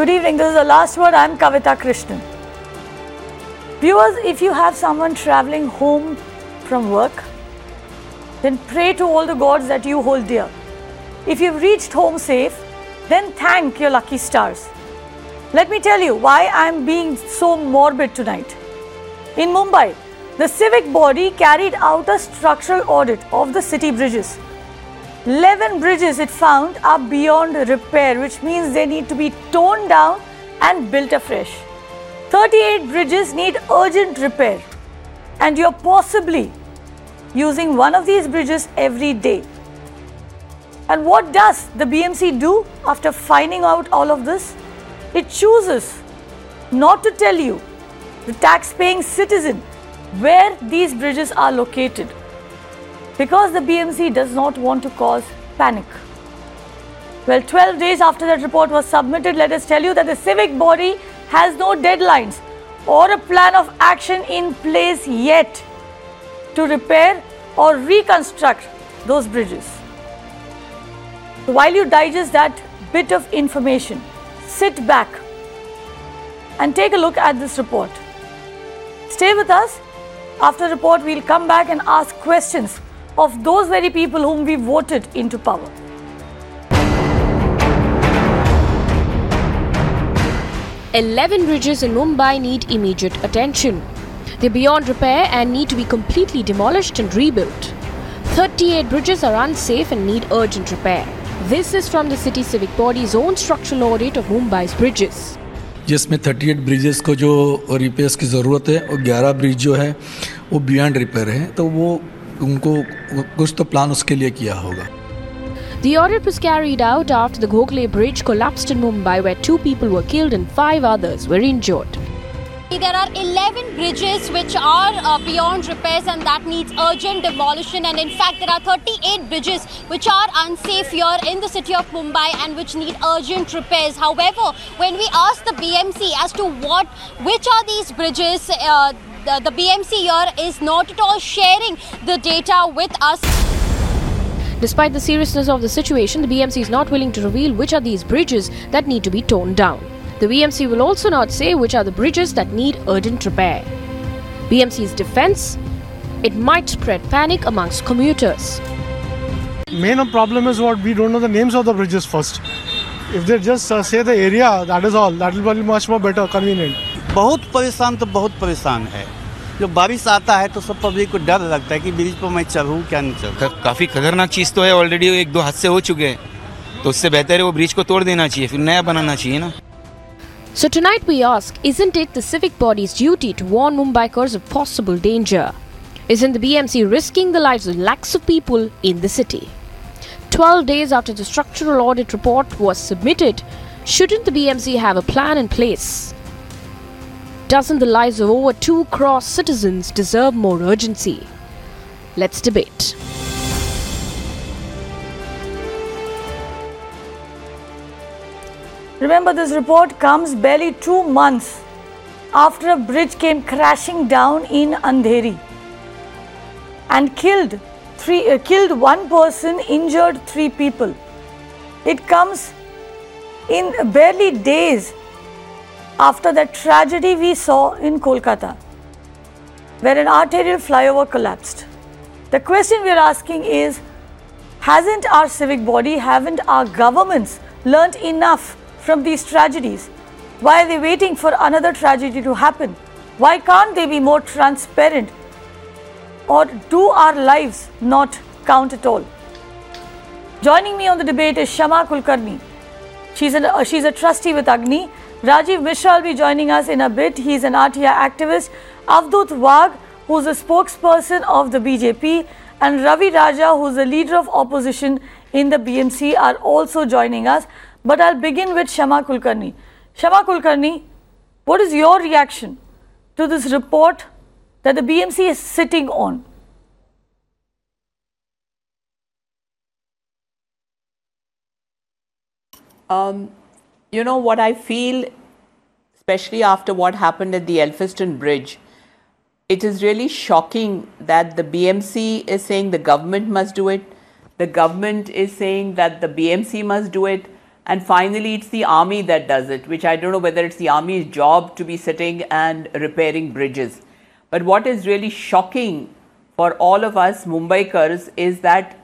Good evening. This is the last word. I'm Kavita Krishnan. Viewers, if you have someone traveling home from work, then pray to all the gods that you hold dear. If you've reached home safe, then thank your lucky stars. Let me tell you why I'm being so morbid tonight. In Mumbai, the civic body carried out a structural audit of the city bridges. 11 bridges it found are beyond repair, which means they need to be torn down and built afresh. 38 bridges need urgent repair, and you're possibly using one of these bridges every day. And what does the BMC do after finding out all of this? It chooses not to tell you, the tax-paying citizen, where these bridges are located, because the BMC does not want to cause panic. Well, 12 days after that report was submitted, let us tell you that the civic body has no deadlines or a plan of action in place yet to repair or reconstruct those bridges. So while you digest that bit of information, sit back and take a look at this report. Stay with us. After the report, we'll come back and ask questions of those very people whom we voted into power. "11 bridges in Mumbai need immediate attention. They're beyond repair and need to be completely demolished and rebuilt. 38 bridges are unsafe and need urgent repair." This is from the city civic body's own structural audit of Mumbai's bridges. जिसमें 38 bridges को जो repairs की ज़रूरत है और 11 bridge जो है वो बियॉन्ड रिपेयर है, तो वो उनको कुछ तो प्लान उसके लिए किया होगा. The audit was carried out after the Gokhale Bridge collapsed in Mumbai, where 2 people were killed and 5 others were injured. There are 11 bridges which are beyond repairs and that needs urgent demolition, and in fact there are 38 bridges which are unsafe here in the city of Mumbai and which need urgent repairs. However, when we ask the BMC as to which are these bridges, the BMC here is not at all sharing the data with us. Despite the seriousness of the situation, the BMC is not willing to reveal which are these bridges that need to be torn down. The BMC will also not say which are the bridges that need urgent repair. BMC's defense: it might spread panic amongst commuters. Main problem is what we don't know the names of the bridges first. If they just say the area, that is all. That will be much more better, convenient. बहुत परेशान है. जब बारिश आता है तो सब public को डर लगता है कि ब्रिज पर मैं चढ़ूँ क्या नहीं चढ़ूँ. काफ़ी खतरनाक चीज़ तो है. ऑलरेडी 1-2 हादसे हो चुके हैं, तो उससे बेहतर है वो ब्रिज को तोड़ देना चाहिए, फिर नया बनाना चाहिए ना. So tonight we ask, isn't it the civic body's duty to warn Mumbaikars of possible danger? Isn't the BMC risking the lives of lakhs of people in the city? 12 days after the structural audit report was submitted, shouldn't the BMC have a plan in place? Doesn't the lives of over 2 crore citizens deserve more urgency? Let's debate. Remember, this report comes barely 2 months after a bridge came crashing down in Andheri and killed 1 person, injured 3 people. It comes in barely days after that tragedy we saw in Kolkata, where an arterial flyover collapsed. The question we are asking is, hasn't our civic body, haven't our governments learnt enough from these tragedies? Why are they waiting for another tragedy to happen? Why can't they be more transparent? Or do our lives not count at all? Joining me on the debate is Shama Kulkarni. She's a trustee with Agni. Rajiv Mishra will be joining us in a bit. He's an RTI activist. Avdut Wagh, who's a spokesperson of the BJP, and Ravi Raja, who's the leader of opposition in the BMC, are also joining us. But I'll begin with Shama Kulkarni. Shama Kulkarni, what is your reaction to this report that the BMC is sitting on? You know what I feel, especially after what happened at the Elphinstone Bridge, it is really shocking that the BMC is saying the government must do it. The government is saying that the BMC must do it. And finally, it's the army that does it, which I don't know whether it's the army's job to be sitting and repairing bridges. But what is really shocking for all of us Mumbaikars is that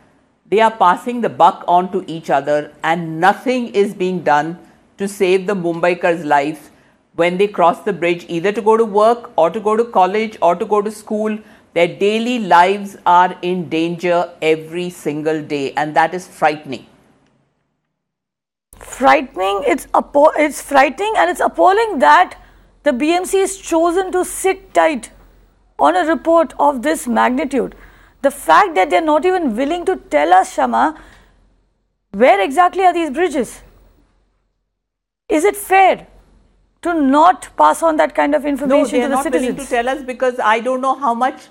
they are passing the buck on to each other and nothing is being done to save the Mumbaikars' lives when they cross the bridge, either to go to work or to go to college or to go to school. Their daily lives are in danger every single day, and that is frightening. Frightening, it's frightening, and it's appalling that the BMC is chosen to sit tight on a report of this magnitude. The fact that they're not even willing to tell us, Shama, where exactly are these bridges? Is it fair to not pass on that kind of information to the citizens? No, they are not willing to tell us because I don't know how much.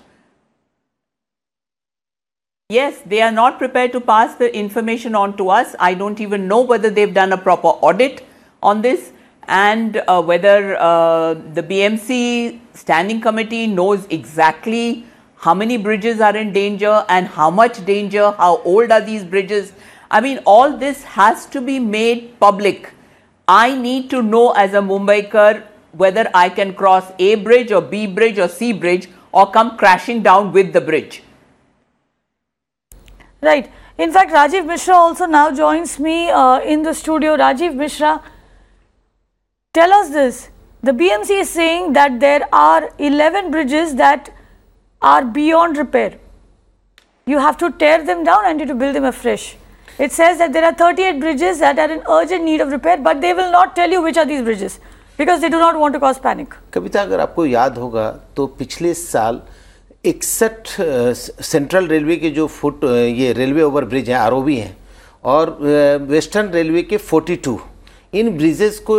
Yes, they are not prepared to pass the information on to us. I don't even know whether they've done a proper audit on this and whether the BMC standing committee knows exactly how many bridges are in danger and how much danger, how old are these bridges. I mean, all this has to be made public. I need to know as a Mumbaikar whether I can cross A bridge or B bridge or C bridge or come crashing down with the bridge. Right. In fact, Rajiv Mishra also now joins me in the studio. Rajiv Mishra, tell us this. The BMC is saying that there are 11 bridges that are beyond repair. You have to tear them down and you have to build them afresh. It says that there are 38 bridges that are in urgent need of repair, but they will not tell you which are these bridges because they do not want to cause panic. कविता, अगर आपको याद होगा तो पिछले साल 61 central railway के जो ये रेलवे ओवर ब्रिज हैं, आरओबी हैं, और वेस्टर्न रेलवे के 42 इन ब्रिजेस को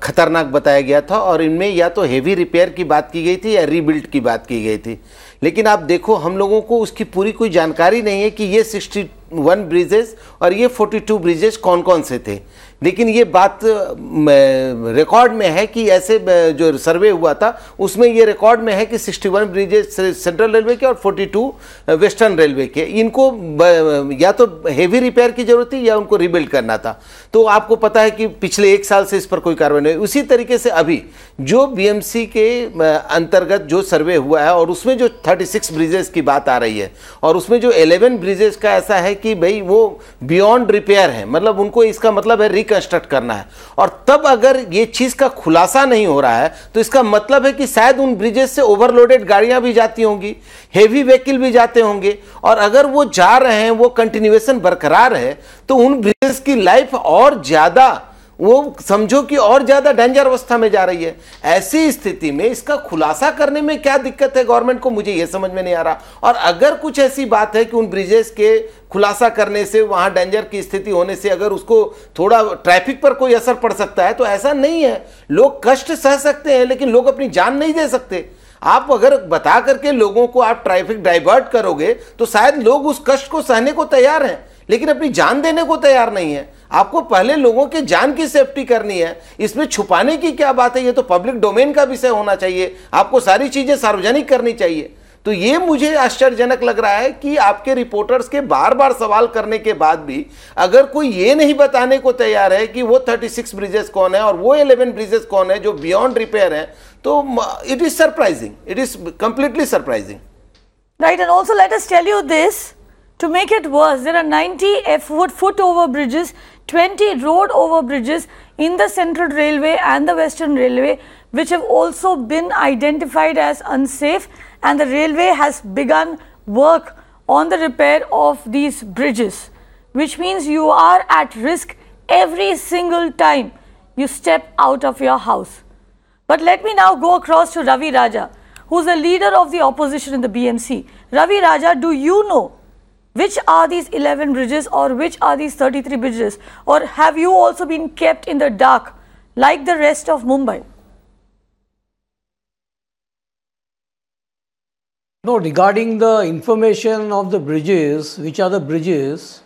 खतरनाक बताया गया था और इनमें या तो हेवी रिपेयर की बात की गई थी या रीबिल्ड की बात की गई थी। लेकिन आप देखो, हम लोगों को उसकी पूरी कोई जानकारी नहीं है कि ये 61 ब्रिजेस और ये 42 ब्रिजेस कौन कौन से थे। लेकिन ये बात रिकॉर्ड में है कि ऐसे जो सर्वे हुआ था उसमें ये रिकॉर्ड में है कि 61 ब्रिजेस सेंट्रल रेलवे के और 42 वेस्टर्न रेलवे के, इनको या तो हेवी रिपेयर की जरूरत थी या उनको रिबिल्ड करना था। तो आपको पता है कि पिछले एक साल से इस पर कोई कार्रवाई नहीं हुई। उसी तरीके से अभी जो बीएमसी के अंतर्गत जो सर्वे हुआ है और उसमें जो 36 ब्रिजेस की बात आ रही है और उसमें जो 11 ब्रिजेस का ऐसा है कि भाई वो बियॉन्ड रिपेयर है, मतलब उनको इसका मतलब है रिकंस्ट्रक्ट करना है। और तब अगर ये चीज़ का खुलासा नहीं हो रहा है तो इसका मतलब है कि शायद उन ब्रिजेस से ओवरलोडेड गाड़ियां भी जाती होंगी, हेवी व्हीकल भी जाते होंगे, और अगर वो जा रहे हैं, वो कंटिन्यूएशन बरकरार है, तो उन ब्रिजेस की लाइफ और ज़्यादा, वो समझो कि और ज्यादा डेंजर अवस्था में जा रही है। ऐसी स्थिति में इसका खुलासा करने में क्या दिक्कत है गवर्नमेंट को, मुझे यह समझ में नहीं आ रहा। और अगर कुछ ऐसी बात है कि उन ब्रिजेस के खुलासा करने से, वहां डेंजर की स्थिति होने से अगर उसको थोड़ा ट्रैफिक पर कोई असर पड़ सकता है, तो ऐसा नहीं है। लोग कष्ट सह सकते हैं लेकिन लोग अपनी जान नहीं दे सकते। आप अगर बता करके लोगों को आप ट्रैफिक डाइवर्ट करोगे तो शायद लोग उस कष्ट को सहने को तैयार हैं, लेकिन अपनी जान देने को तैयार नहीं है। आपको पहले लोगों के जान की सेफ्टी करनी है, इसमें छुपाने की क्या बात है। ये तो पब्लिक डोमेन का विषय होना चाहिए, आपको सारी चीजें सार्वजनिक करनी चाहिए। तो ये मुझे आश्चर्यजनक लग रहा है कि आपके रिपोर्टर्स के बार बार सवाल करने के बाद भी अगर कोई ये नहीं बताने को तैयार है कि वो 36 ब्रिजेस कौन है और वो 11 ब्रिजेस कौन है जो बियॉन्ड रिपेयर है, तो it is surprising, it is completely surprising. Right, and also let us tell you this to make it worse, there are 90 foot over bridges, 20 road over bridges in the Central Railway and the Western Railway which have also been identified as unsafe, and the railway has begun work on the repair of these bridges, which means you are at risk every single time you step out of your house. But let me now go across to Ravi Raja, who is the leader of the opposition in the BMC. Ravi Raja, do you know which are these 11 bridges or which are these 33 bridges, or have you also been kept in the dark like the rest of Mumbai? No, regarding the information of the bridges, which are the bridges,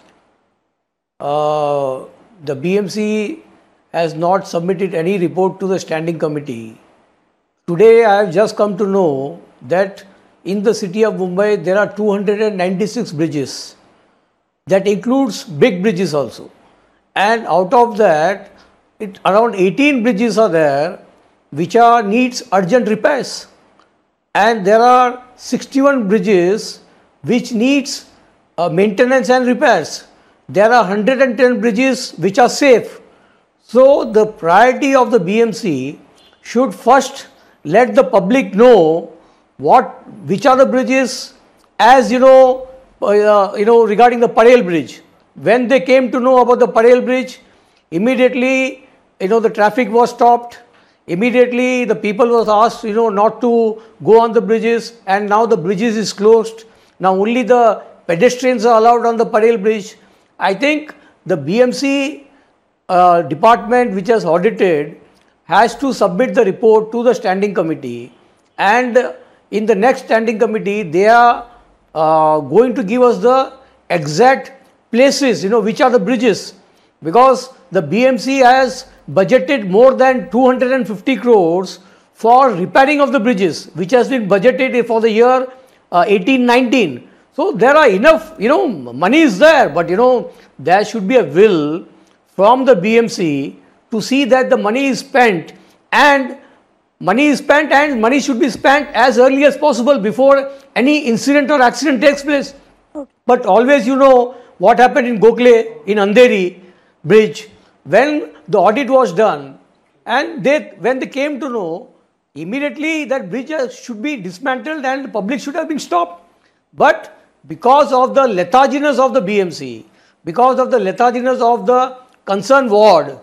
the BMC has not submitted any report to the standing committee. Today I have just come to know that in the city of Mumbai, there are 296 bridges. That includes big bridges also. and out of that, around 18 bridges are there which needs urgent repairs, and there are 61 bridges which needs maintenance and repairs. There are 110 bridges which are safe. So the priority of the BMC should first let the public know which are the bridges, as regarding the Parel bridge. When they came to know about the Parel bridge, immediately the traffic was stopped. Immediately the people was asked not to go on the bridges, and now the bridges is closed. Now only the pedestrians are allowed on the Parel bridge. I think the BMC department which has audited has to submit the report to the standing committee, and in the next standing committee they are going to give us the exact places which are the bridges, because the BMC has budgeted more than 250 crores for repairing of the bridges, which has been budgeted for the year 18-19. So there are enough, money is there, but there should be a will from the BMC to see that the money is spent, and money should be spent as early as possible before any incident or accident takes place. Okay. But always what happened in Gokhale, in Andheri bridge, when the audit was done, and when they came to know, immediately that bridge should be dismantled and the public should have been stopped. But because of the letharginess of the BMC, because of the letharginess of the concerned ward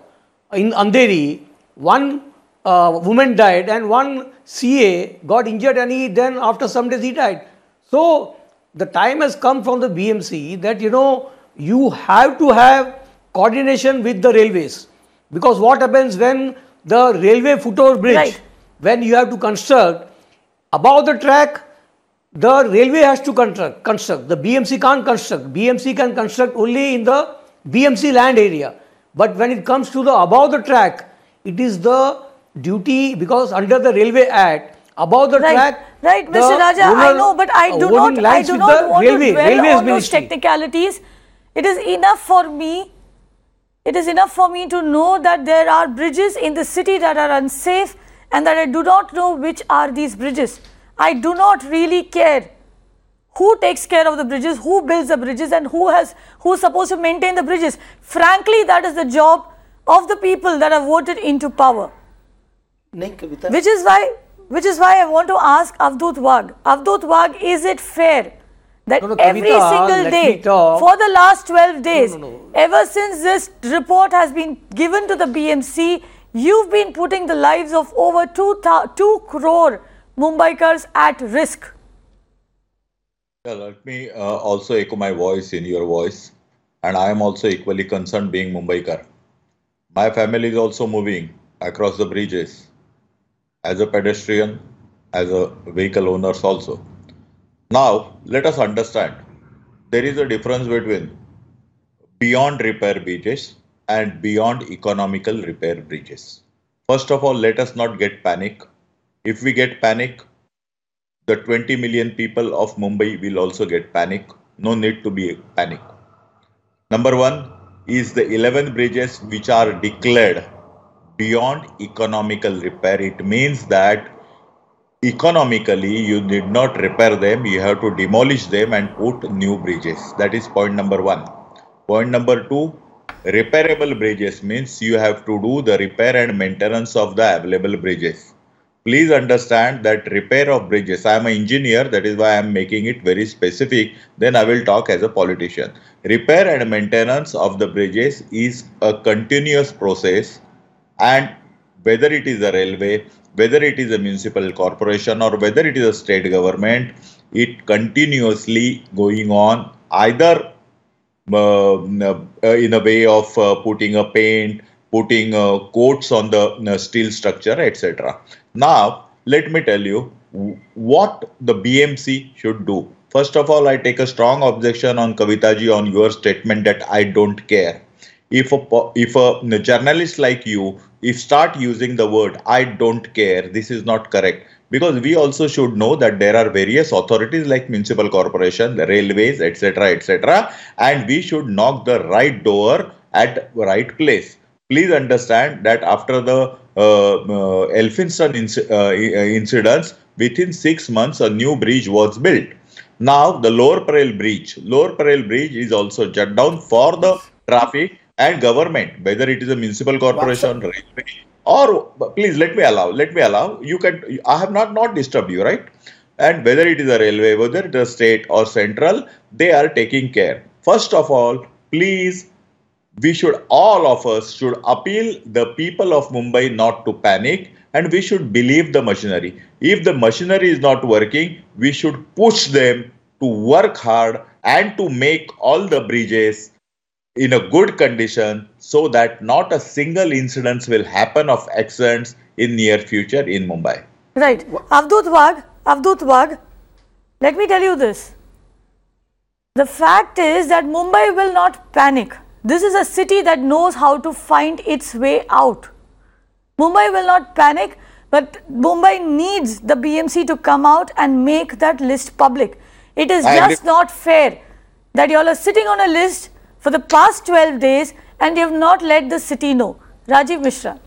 in Andheri, one woman died and one CA got injured, and then after some days he died. So the time has come from the BMC that you have to have coordination with the railways, because what happens when the railway footover bridge, when you have to construct above the track, the railway has to construct. The BMC can't construct. BMC can construct only in the BMC land area. But when it comes to the above the track, it is the duty, because under the Railway Act, above the track. Right, Mr. Raja, I know, but I do not want to dwell on those technicalities. It is enough for me. It is enough for me to know that there are bridges in the city that are unsafe, and that I do not know which are these bridges. I do not really care who takes care of the bridges, who builds the bridges, and who's supposed to maintain the bridges. Frankly, that is the job of the people that are voted into power. Which is why I want to ask Avadhut Wagh. Avadhut Wagh, is it fair that every single day for the last 12 days, ever since this report has been given to the BMC, you've been putting the lives of over 2 crore Mumbaikars at risk? Let me also echo my voice in your voice, and I am also equally concerned being Mumbaikar. My family is also moving across the bridges as a pedestrian, as a vehicle owners also. Now, let us understand, there is a difference between beyond repair bridges and beyond economical repair bridges. First of all, let us not get panic. If we get panic, the 20 million people of Mumbai will also get panic. No need to be panic. Number one is the 11 bridges which are declared beyond economical repair. It means that economically you need not repair them, you have to demolish them and put new bridges. That is point number one. Point number two, repairable bridges means you have to do the repair and maintenance of the available bridges. Please understand that repair of bridges, I am an engineer, that is why I am making it very specific, then I will talk as a politician. Repair and maintenance of the bridges is a continuous process, and whether it is a railway, whether it is a municipal corporation, or whether it is a state government, it continuously going on, either in a way of putting a paint, putting coats on the steel structure, etc. Now, let me tell you what the BMC should do. First of all, I take a strong objection on Kavitaji on your statement that I don't care. If a journalist like you, if start using the word I don't care, this is not correct. Because we also should know that there are various authorities like municipal corporation, the railways, etc., etc., and we should knock the right door at right place. Please understand that after the Elphinstone incidents, within 6 months, a new bridge was built. Now, the Lower Parel Bridge is also shut down for the traffic and government, whether it is a municipal corporation, railway, or please let me allow. You can. I have not disturbed you, right? And whether it is a railway, whether it is a state or central, they are taking care. First of all, please, all of us should appeal the people of Mumbai not to panic, and we should believe the machinery. If the machinery is not working, we should push them to work hard and to make all the bridges in a good condition so that not a single incident will happen of accidents in near future in Mumbai. Right. Avdut Wag, let me tell you this. The fact is that Mumbai will not panic. This is a city that knows how to find its way out. Mumbai will not panic, but Mumbai needs the BMC to come out and make that list public. It is just not fair that you all are sitting on a list for the past 12 days and you have not let the city know. Rajiv Mishra.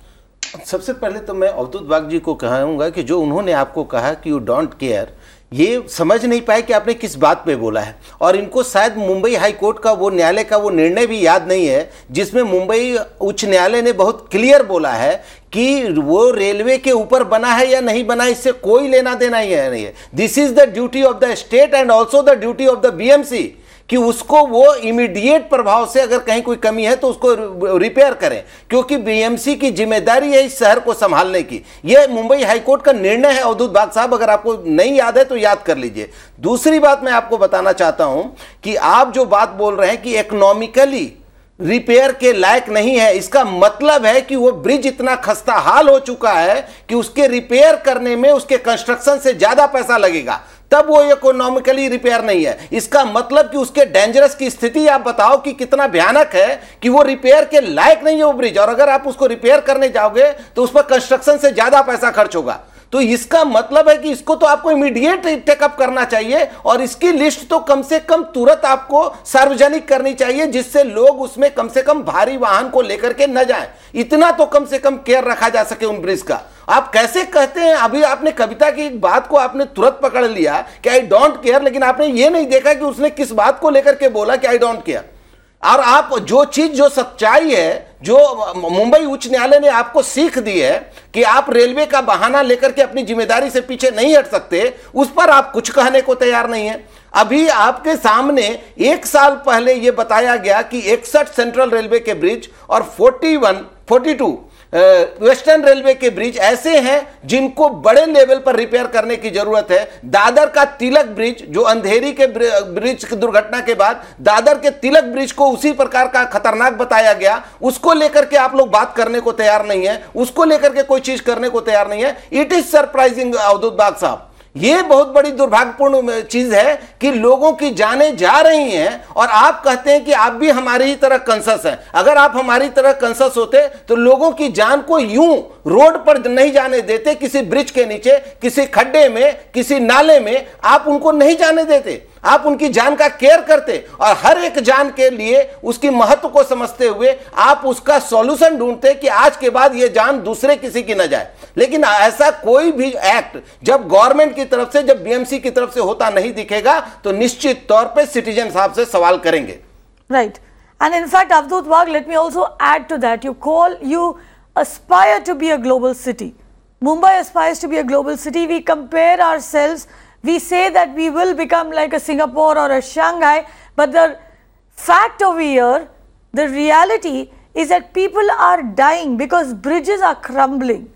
सबसे पहले तो मैं अवधूत बाग जी को कहूँगा कि जो उन्होंने आपको कहा कि यू डोंट केयर, ये समझ नहीं पाए कि आपने किस बात पे बोला है, और इनको शायद मुंबई हाई कोर्ट का वो न्यायालय का वो निर्णय भी याद नहीं है जिसमें मुंबई उच्च न्यायालय ने बहुत क्लियर बोला है कि वो रेलवे के ऊपर बना है या नहीं बना, इससे कोई लेना देना ही नहीं है. This is the duty of the state and also the duty of the BMC कि उसको वो इमीडिएट प्रभाव से अगर कहीं कोई कमी है तो उसको रिपेयर करें, क्योंकि बीएमसी की जिम्मेदारी है इस शहर को संभालने की. ये मुंबई हाईकोर्ट का निर्णय है अवधूत बाग साहब, अगर आपको नहीं याद है तो याद कर लीजिए. दूसरी बात मैं आपको बताना चाहता हूं कि आप जो बात बोल रहे हैं कि इकोनॉमिकली रिपेयर के लायक नहीं है, इसका मतलब है कि वो ब्रिज इतना खस्ता हाल हो चुका है कि उसके रिपेयर करने में उसके कंस्ट्रक्शन से ज्यादा पैसा लगेगा, तब वो इकोनॉमिकली रिपेयर नहीं है. इसका मतलब कि उसके डेंजरस की स्थिति आप बताओ कि कितना भयानक है कि वो रिपेयर के लायक नहीं है वो ब्रिज, और अगर आप उसको रिपेयर करने जाओगे तो उस पर कंस्ट्रक्शन से ज्यादा पैसा खर्च होगा. तो इसका मतलब है कि इसको तो आपको इमीडिएट टेकअप करना चाहिए और इसकी लिस्ट तो कम से कम तुरंत आपको सार्वजनिक करनी चाहिए, जिससे लोग उसमें कम से कम भारी वाहन को लेकर के न जाएं. इतना तो कम से कम केयर रखा जा सके उन ब्रिज का. आप कैसे कहते हैं, अभी आपने कविता की एक बात को आपने तुरंत पकड़ लिया कि आई डोंट केयर, लेकिन आपने ये नहीं देखा कि उसने किस बात को लेकर के बोला कि आई डोंट केयर. और आप जो चीज, जो सच्चाई है, जो मुंबई उच्च न्यायालय ने आपको सीख दी है कि आप रेलवे का बहाना लेकर के अपनी जिम्मेदारी से पीछे नहीं हट सकते, उस पर आप कुछ कहने को तैयार नहीं है. अभी आपके सामने 1 साल पहले यह बताया गया कि 61 सेंट्रल रेलवे के ब्रिज और 42 वेस्टर्न रेलवे के ब्रिज ऐसे हैं जिनको बड़े लेवल पर रिपेयर करने की जरूरत है. दादर का तिलक ब्रिज, जो अंधेरी के ब्रिज की दुर्घटना के बाद दादर के तिलक ब्रिज को उसी प्रकार का खतरनाक बताया गया, उसको लेकर के आप लोग बात करने को तैयार नहीं है, उसको लेकर के कोई चीज करने को तैयार नहीं है. इट इज सरप्राइजिंग अवधूत बाग साहब, ये बहुत बड़ी दुर्भाग्यपूर्ण चीज है कि लोगों की जानें जा रही हैं और आप कहते हैं कि आप भी हमारी ही तरह कंसस हैं. अगर आप हमारी तरह कंसस होते तो लोगों की जान को यूं रोड पर नहीं जाने देते, किसी ब्रिज के नीचे, किसी खड्डे में, किसी नाले में आप उनको नहीं जाने देते. आप उनकी जान का केयर करते और हर एक जान के लिए उसकी महत्व को समझते हुए आप उसका सॉल्यूशन ढूंढते कि आज के बाद ये जान दूसरे किसी की न जाए. लेकिन ऐसा कोई भी एक्ट जब गवर्नमेंट की तरफ से, जब बीएमसी की तरफ से होता नहीं दिखेगा तो निश्चित तौर पे सिटीजन साहब से सवाल करेंगे. Right. And in fact Avadhoot Wagh, let me also add to that, you aspire to be a global city. Mumbai aspires to be a global city. We compare ourselves. We say that we will become like a Singapore or a Shanghai, but the fact over here, the reality is that people are dying because bridges are crumbling.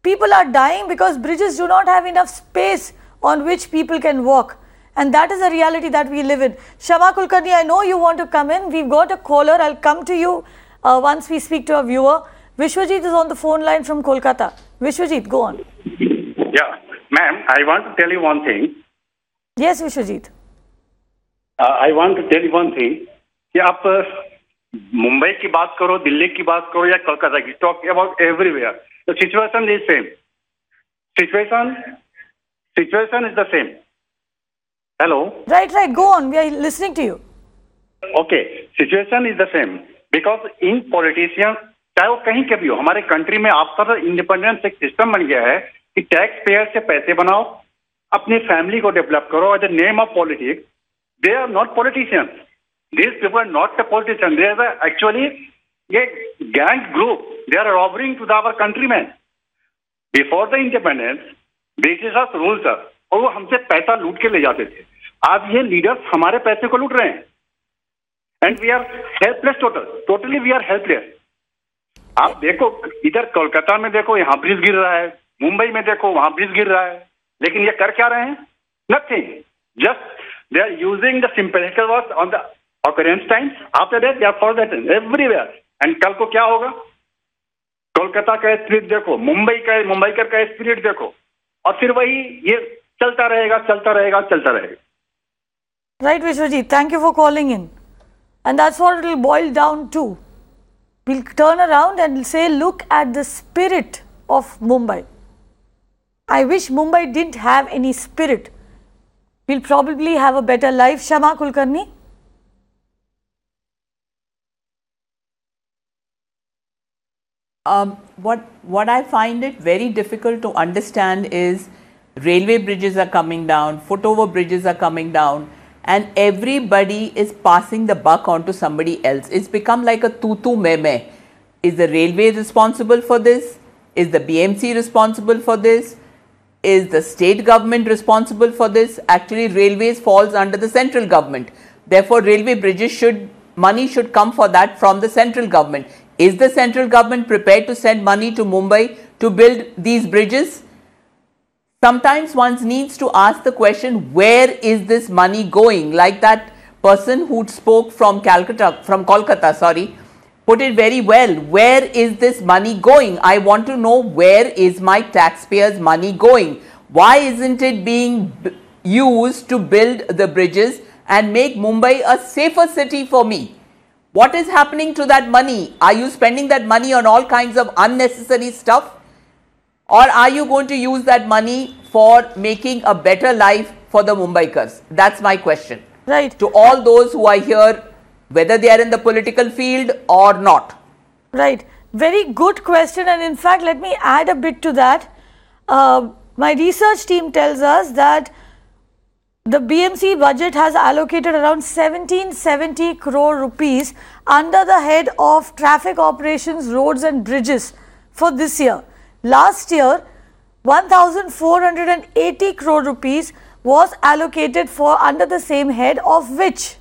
People are dying because bridges do not have enough space on which people can walk, and that is the reality that we live in. Shama Kulkarni, I know you want to come in. We've got a caller. I'll come to you once we speak to a viewer. Vishwajit is on the phone line from Kolkata. Vishwajit, go on. Yeah. Ma'am, I want to tell you one thing. Yes, Vishwajit. I want to tell you one thing. कि आप मुंबई की बात करो, दिल्ली की बात करो या कोलकाता की, talk about everywhere. The situation is same. Situation is the same. Hello. Right. Go on. We are listening to you. Okay. Situation is the same. Because in politicians, चाहे वो कहीं के भी हो, हमारे कंट्री में आफ्टर इंडिपेंडेंस एक system बन गया है कि टैक्स पेयर से पैसे बनाओ, अपनी फैमिली को डेवलप करो at the name of politics. They are not politicians. These people are not the politicians. They are actually a gang group. They are robbing to our countrymen. Before the independence, Britishers ruled us. और वो हमसे पैसा लूट के ले जाते थे. आज ये लीडर्स हमारे पैसे को लूट रहे हैं. And we are helpless totally we are helpless. आप देखो, इधर कोलकाता में देखो, यहाँ ब्रिज गिर रहा है. मुंबई में देखो, वहाँ ब्रिज गिर रहा है. लेकिन ये कर क्या रहे हैं? Nothing. Just they are using the sympathetical words on the occurrence times. After that they are forgotten everywhere. And कल को क्या होगा? कोलकाता का स्पिरिट देखो, मुंबईकर का स्पिरिट देखो, और फिर वही ये चलता रहेगा. Right, Vishwajit, thank you for calling in. And that's what it will boil down to. We'll turn around and say, look at the spirit of Mumbai. I wish Mumbai didn't have any spirit. We'll probably have a better life. Shama Kulkarni? What I find it very difficult to understand is railway bridges are coming down, footover bridges are coming down, and everybody is passing the buck on to somebody else. It's become like a tutu meme. Is the railway responsible for this? Is the BMC responsible for this? Is the state government responsible for this? Actually, railways falls under the central government. Therefore, railway bridges money should come for that from the central government. Is the central government prepared to send money to Mumbai to build these bridges? Sometimes one needs to ask the question, where is this money going? Like that person who spoke from Kolkata, put it very well. Where is this money going? I want to know, where is my taxpayers' money going? Why isn't it being used to build the bridges and make Mumbai a safer city for me? What is happening to that money? Are you spending that money on all kinds of unnecessary stuff? Or are you going to use that money for making a better life for the Mumbaikars? That's my question. Right. To all those who are here, whether they are in the political field or not. Right. Very good question. And in fact, let me add a bit to that. My research team tells us that the BMC budget has allocated around 1770 crore rupees under the head of traffic operations, roads and bridges for this year. Last year, 1480 crore rupees was allocated for under the same head, of which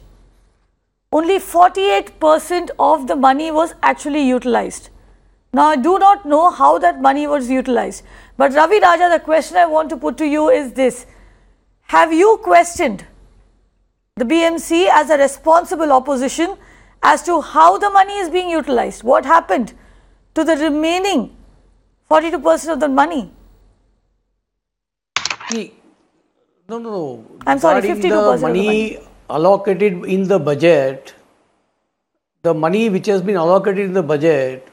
only 48% of the money was actually utilized. Now, I do not know how that money was utilized. But Ravi Raja, the question I want to put to you is this. Have you questioned the BMC as a responsible opposition as to how the money is being utilized? What happened to the remaining 42% of the money? No. I'm sorry, 52% the money allocated in the budget, the money which has been allocated in the budget,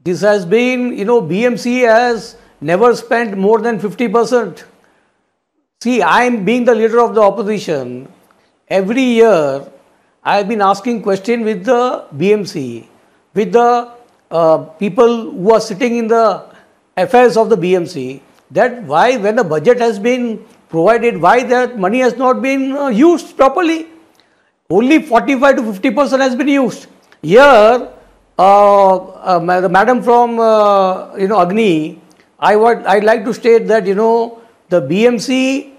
this has been, BMC has never spent more than 50%. See, I am being the leader of the opposition. Every year, I have been asking questions with the BMC, with the people who are sitting in the affairs of the BMC, that why, when the budget has been provided, why that money has not been used properly. Only 45 to 50% has been used. Here, the madam from Agni, I'd like to state that the BMC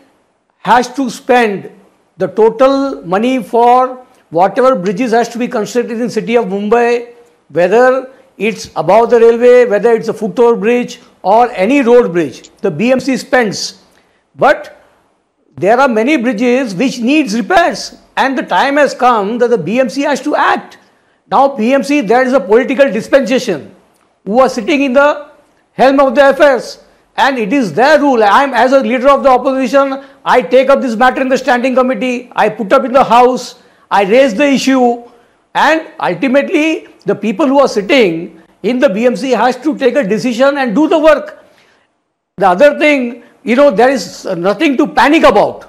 has to spend the total money for whatever bridges has to be constructed in city of Mumbai, whether it's above the railway, whether it's a footover bridge or any road bridge, the BMC spends. But there are many bridges which needs repairs, and the time has come that the BMC has to act. Now BMC, there is a political dispensation who are sitting in the helm of the affairs, and it is their rule. I am, as a leader of the opposition, I take up this matter in the standing committee, I put up in the house, I raise the issue, and ultimately the people who are sitting in the BMC has to take a decision and do the work. The other thing, there is nothing to panic about.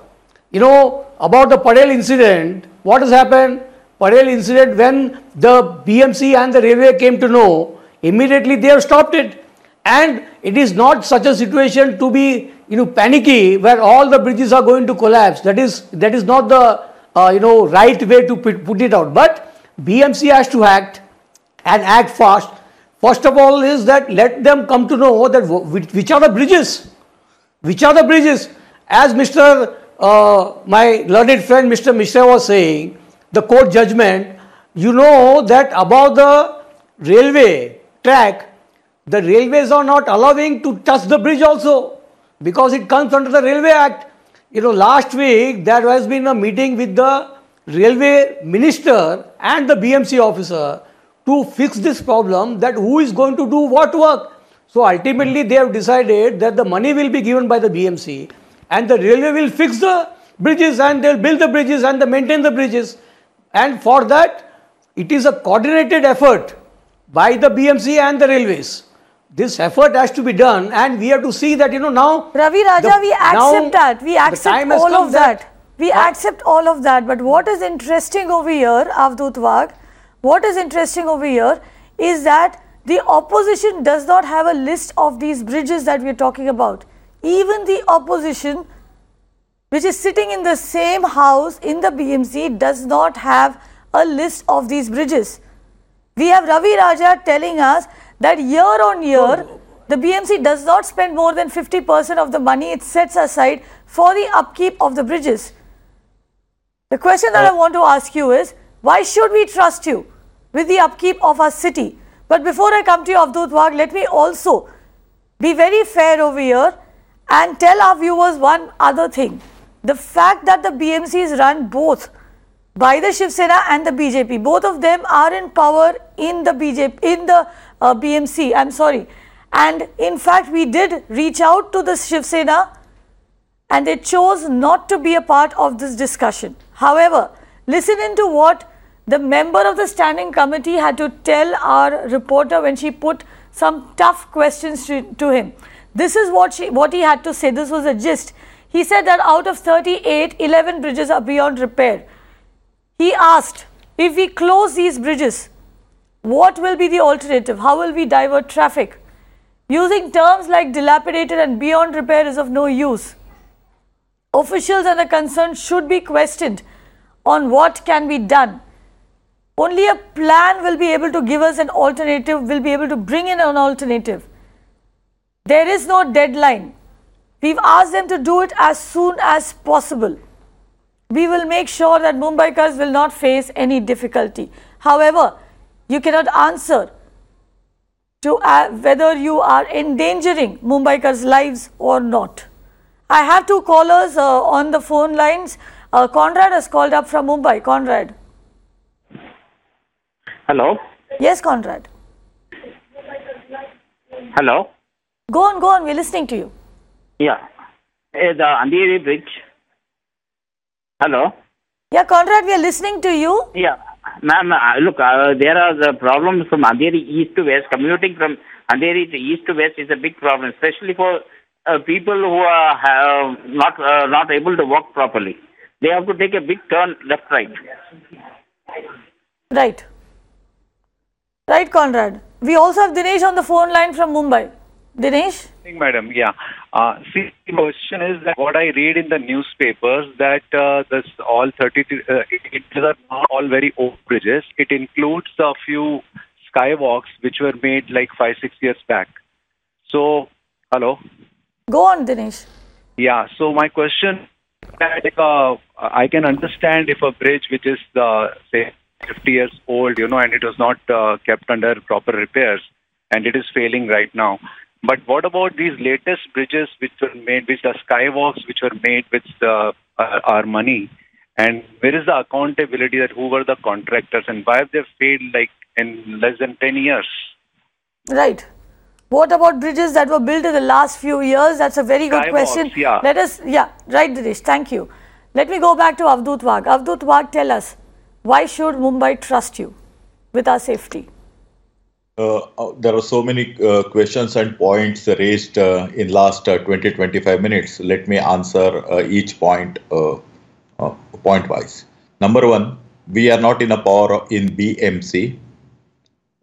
About the Padel incident, what has happened? Parel incident, when the BMC and the railway came to know, immediately they have stopped it. And it is not such a situation to be panicky where all the bridges are going to collapse. That is not the right way to put it out. But BMC has to act and act fast. First of all is that let them come to know that which are the bridges. Which are the bridges? As my learned friend Mr. Mishra was saying, the court judgment, that above the railway track, the railways are not allowing to touch the bridge also because it comes under the Railway Act. Last week there has been a meeting with the railway minister and the BMC officer to fix this problem, that who is going to do what work. So ultimately they have decided that the money will be given by the BMC and the railway will fix the bridges and they'll build the bridges and they maintain the bridges. And for that, it is a coordinated effort by the BMC and the railways. This effort has to be done, and we have to see that now. Ravi Raja, we accept that. We accept all of that. We accept all of that. But what is interesting over here, Avadut Wagh, what is interesting over here is that the opposition does not have a list of these bridges that we are talking about. Even the opposition, which is sitting in the same house in the BMC, does not have a list of these bridges. We have Ravi Raja telling us that year on year, the BMC does not spend more than 50% of the money it sets aside for the upkeep of the bridges. The question that I want to ask you is, why should we trust you with the upkeep of our city? But before I come to you, Avadut Wagh, let me also be very fair over here and tell our viewers one other thing. The fact that the BMC is run both by the Shiv Sena and the BJP, both of them are in power in the BMC, I'm sorry. And in fact, we did reach out to the Shiv Sena and they chose not to be a part of this discussion. However, listen into what the member of the standing committee had to tell our reporter when she put some tough questions to him. This is what he had to say. This was a gist. He said that out of 38, 11 bridges are beyond repair. He asked, if we close these bridges, what will be the alternative? How will we divert traffic? Using terms like dilapidated and beyond repair is of no use. Officials and the concerned should be questioned on what can be done. Only a plan will be able to give us an alternative, will be able to bring in an alternative. There is no deadline. We've asked them to do it as soon as possible. We will make sure that Mumbaikars will not face any difficulty. However, you cannot answer to whether you are endangering Mumbaikars' lives or not. I have two callers on the phone lines. Conrad has called up from Mumbai. Conrad. Hello. Yes, Conrad. Hello. Go on. We're listening to you. Yeah. The Andheri Bridge. Hello. Yeah, Conrad, we are listening to you. Yeah. Ma'am, look, there are the problems from Andheri east to west. Commuting from Andheri to east to west is a big problem, especially for people who are not able to walk properly. They have to take a big turn left, right. Right, Conrad. We also have Dinesh on the phone line from Mumbai. Dinesh? Madam, yeah. See, the question is that what I read in the newspapers that this all 32, it are not all very old bridges. It includes a few skywalks which were made like 5-6 years back. So, hello? Go on, Dinesh. Yeah, so my question is I can understand if a bridge which is, say, 50 years old, and it was not kept under proper repairs and it is failing right now. But what about these latest bridges which were made, which are skywalks which were made with our money? And where is the accountability that who were the contractors and why have they failed like in less than 10 years? Right. What about bridges that were built in the last few years? That's a very good question. Yeah. Right, Dinesh. Thank you. Let me go back to Avadut Wagh. Avadut Wagh, tell us, why should Mumbai trust you with our safety? There are so many questions and points raised in last 20-25 minutes. Let me answer each point point wise. Number one, we are not in a power in BMC.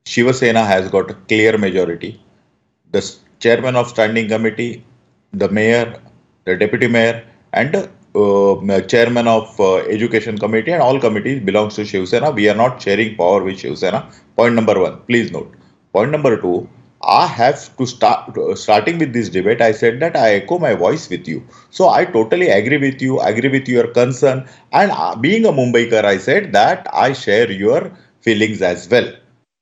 Shiva Sena has got a clear majority. The chairman of standing committee, the mayor, the deputy mayor, and chairman of education committee and all committees belongs to Shiva Sena. We are not sharing power with Shiva Sena. Point number one, please note. Point number two, I have to starting with this debate, I said that I echo my voice with you. So I totally agree with you, agree with your concern. And being a Mumbaikar, I said that I share your feelings as well.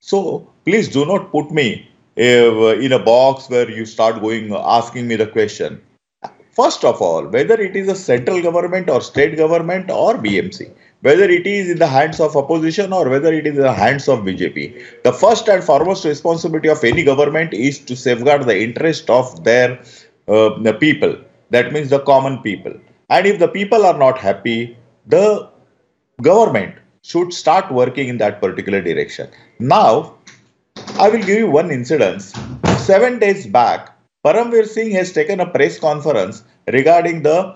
So please do not put me in a box where you start asking me the question. First of all, whether it is a central government or state government or BMC, whether it is in the hands of opposition or whether it is in the hands of BJP, the first and foremost responsibility of any government is to safeguard the interest of their the people. That means the common people. And if the people are not happy, the government should start working in that particular direction. Now, I will give you one incident. 7 days back, Paramveer Singh has taken a press conference regarding the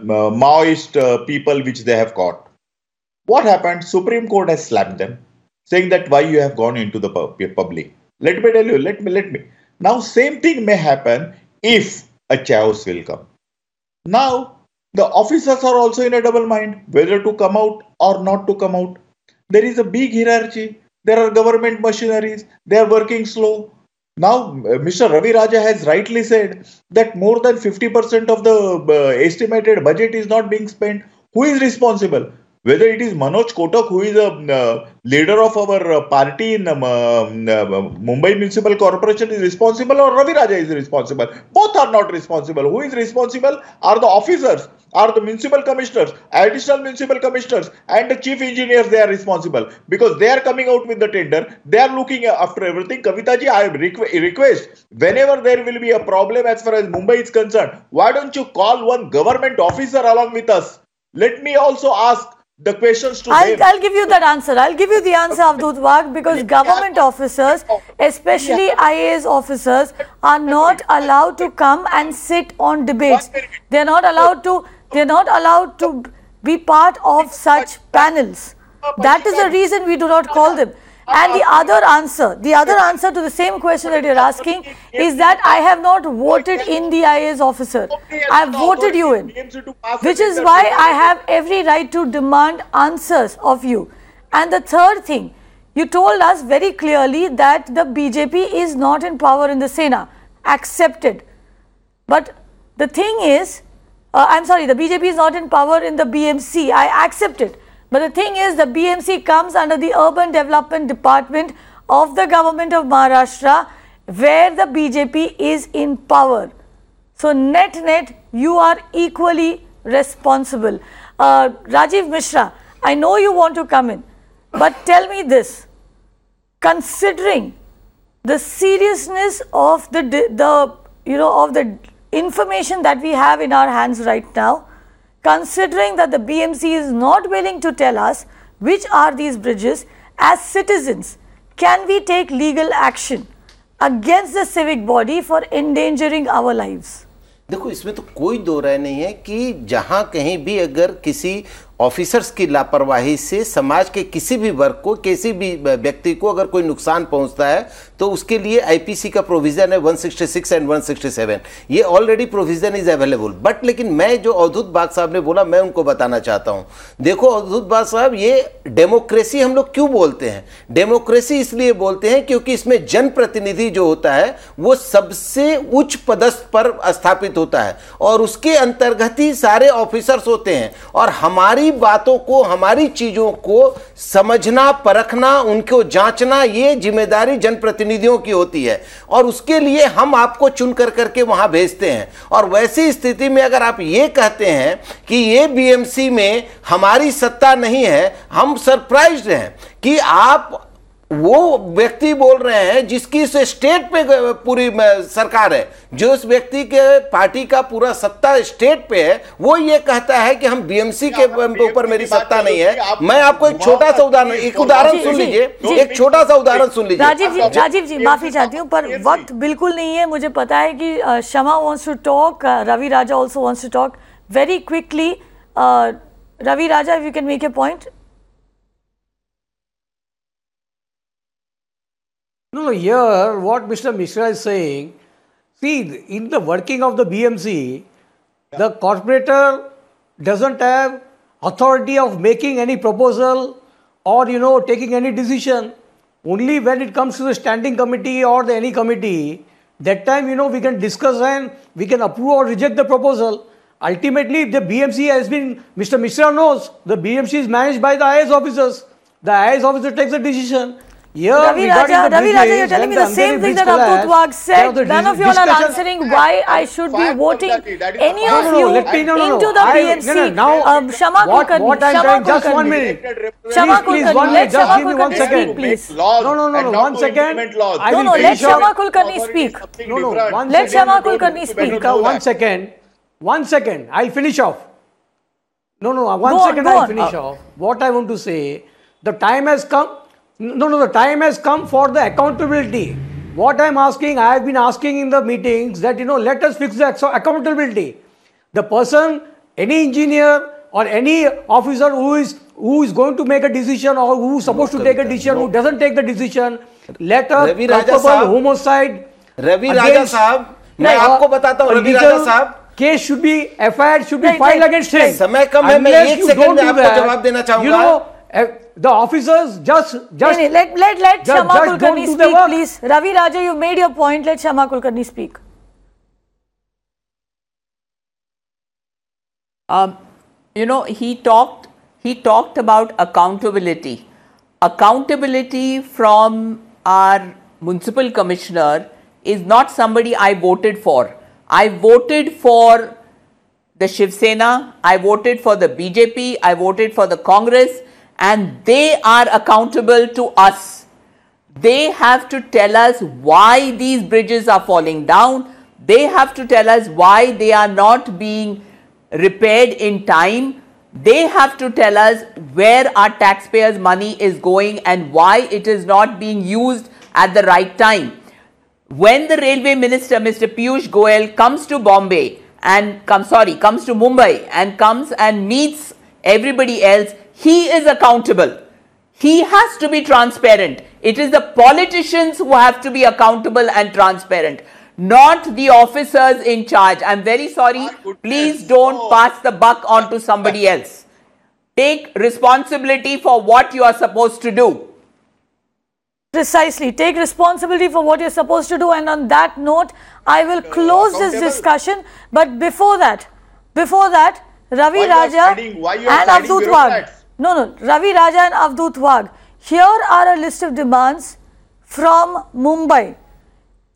Maoist people which they have caught. What happened? Supreme Court has slapped them, saying that why you have gone into the public. Let me tell you, let me. Now, same thing may happen if a chaos will come. Now, the officers are also in a double mind, whether to come out or not to come out. There is a big hierarchy. There are government machineries. They are working slow. Now, Mr. Ravi Raja has rightly said that more than 50% of the estimated budget is not being spent. Who is responsible? Whether it is Manoj Kotak, who is a leader of our party in Mumbai Municipal Corporation, is responsible, or Ravi Raja is responsible. Both are not responsible. Who is responsible are the officers, are the municipal commissioners, additional municipal commissioners, and the chief engineers. They are responsible because they are coming out with the tender. They are looking after everything. Kavita ji, I request, whenever there will be a problem as far as Mumbai is concerned, why don't you call one government officer along with us? Let me also ask the questions to them. I'll give you that answer. I'll give you the answer, Avdut Waq, because government officers, especially IAS officers, are not allowed to come and sit on debates. They're not allowed to be part of such panels. That is the reason we do not call them. And the other answer to the same question that you're asking is that I have not voted in the IAS officer. I have voted you in, which is why I have every right to demand answers of you. And the third thing, you told us very clearly that the BJP is not in power in the Sena. Accepted. But the thing is, the BJP is not in power in the BMC. I accept it. But the thing is, the BMC comes under the Urban Development Department of the government of Maharashtra, where the BJP is in power. So net, you are equally responsible. Rajiv Mishra, I know you want to come in, but tell me this. Considering the seriousness of the information that we have in our hands right now, considering that the BMC is not willing to tell us which are these bridges, as citizens, can we take legal action against the civic body for endangering our lives? देखो, इसमें तो कोई दो राय नहीं है कि जहां कहीं भी अगर किसी ऑफिसर्स की लापरवाही से समाज के किसी भी वर्ग को, किसी भी व्यक्ति को अगर कोई नुकसान पहुंचता है तो उसके लिए आईपीसी का प्रोविजन है 166 एंड 167. ये already provision is available. But लेकिन मैं जो अवधूत बाग साहब ने बोला, मैं उनको बताना चाहता हूं. देखो अवधूत बाग साहब, ये डेमोक्रेसी हम लोग क्यों बोलते हैं? डेमोक्रेसी इसलिए बोलते हैं क्योंकि इसमें जनप्रतिनिधि जो होता है वो सबसे उच्च पदस्थ पर स्थापित होता है और उसके अंतर्गत ही सारे ऑफिसर्स होते हैं. और हमारी बातों को, हमारी चीजों को समझना, परखना, उनको जांचना, ये जिम्मेदारी जनप्रतिनिधियों की होती है. और उसके लिए हम आपको चुन करके वहां भेजते हैं. और वैसी स्थिति में अगर आप ये कहते हैं कि ये बीएमसी में हमारी सत्ता नहीं है, हम सरप्राइज्ड हैं कि आप वो व्यक्ति बोल रहे हैं जिसकी इस स्टेट पे पूरी सरकार है, जो इस व्यक्ति के पार्टी का पूरा सत्ता स्टेट पे है, वो ये कहता है कि हम बीएमसी के ऊपर मेरी सत्ता नहीं है. मैं आपको एक छोटा सा उदाहरण सुन लीजिए. एक छोटा सा उदाहरण सुन लीजिए. राजीव जी, माफी चाहती हूँ पर वक्त बिल्कुल नहीं है. मुझे पता है कि Shama wants to talk, Ravi Raja also wants to talk. Very quickly Ravi Raja, if you can make a point. No, here what Mr. Mishra is saying, see, in the working of the BMC, the corporator doesn't have authority of making any proposal or, taking any decision. Only when it comes to the standing committee or the any committee, that time, we can discuss and we can approve or reject the proposal. Ultimately, the BMC has been, Mr. Mishra knows, the BMC is managed by the IAS officers. The IAS officer takes the decision. Here, Ravi Raja, you're telling me the same thing that Avdut Wagh said. None of you all are answering why I should be voting any of you into the BMC. Shama Kulkarni, just 1 minute. Shama Kulkarni, let Shama Kulkarni speak, please. No, 1 second. Let Shama Kulkarni speak. Let Shama Kulkarni speak. 1 second. I'll finish off. 1 second. I'll finish off. What I want to say, the time has come. The time has come for the accountability. What I am asking, I have been asking in the meetings that, let us fix the accountability. The person, any engineer or any officer who is going to make a decision or who is supposed to take a decision, who doesn't take the decision, let a culpable homicide. Ravi Raja Sahab, मैं आपको बताता हूँ रवि राजा साहब, case should be FIR should be filed against him. समय कम है, मैं 1 second में आपको जवाब देना चाहूँगा. The officers just let Shama Kulkarni speak, please. Ravi Raja, you made your point. Let Shama Kulkarni speak. He talked about accountability. Accountability from our municipal commissioner is not somebody I voted for. I voted for the Shiv Sena, I voted for the BJP, I voted for the Congress, and they are accountable to us. They have to tell us why these bridges are falling down. They have to tell us why they are not being repaired in time. They have to tell us where our taxpayers' money is going and why it is not being used at the right time. When the railway minister, Mr. Piyush Goyal, comes to Mumbai and comes and meets everybody else, he is accountable. He has to be transparent. It is the politicians who have to be accountable and transparent, not the officers in charge. I'm very sorry. Please don't pass the buck on to somebody else. Take responsibility for what you are supposed to do. Precisely. Take responsibility for what you're supposed to do. And on that note, I will close this discussion. But before that, Ravi Raja and Avdut Wagh. Ravi Raja and Avdut Wagh. Here are a list of demands from Mumbai.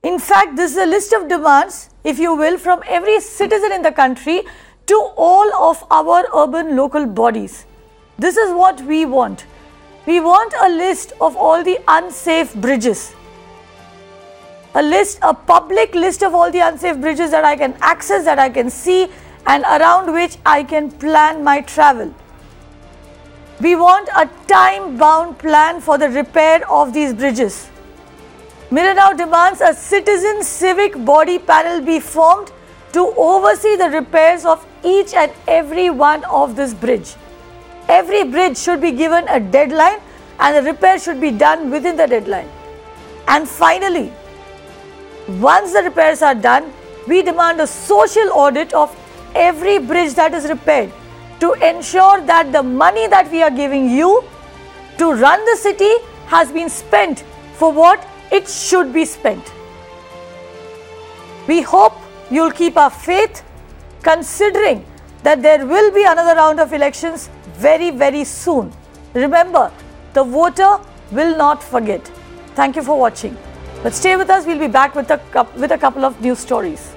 In fact, this is a list of demands, if you will, from every citizen in the country to all of our urban local bodies. This is what we want. We want a list of all the unsafe bridges. A public list of all the unsafe bridges that I can access, that I can see, and around which I can plan my travel. We want a time-bound plan for the repair of these bridges. Mirror now demands a citizen civic body panel be formed to oversee the repairs of each and every one of this bridge. Every bridge should be given a deadline and the repair should be done within the deadline. And finally, once the repairs are done, we demand a social audit of every bridge that is repaired to ensure that the money that we are giving you to run the city has been spent for what it should be spent. We hope you'll keep our faith, considering that there will be another round of elections very, very soon. Remember, the voter will not forget. Thank you for watching. But stay with us, we'll be back with a couple of news stories.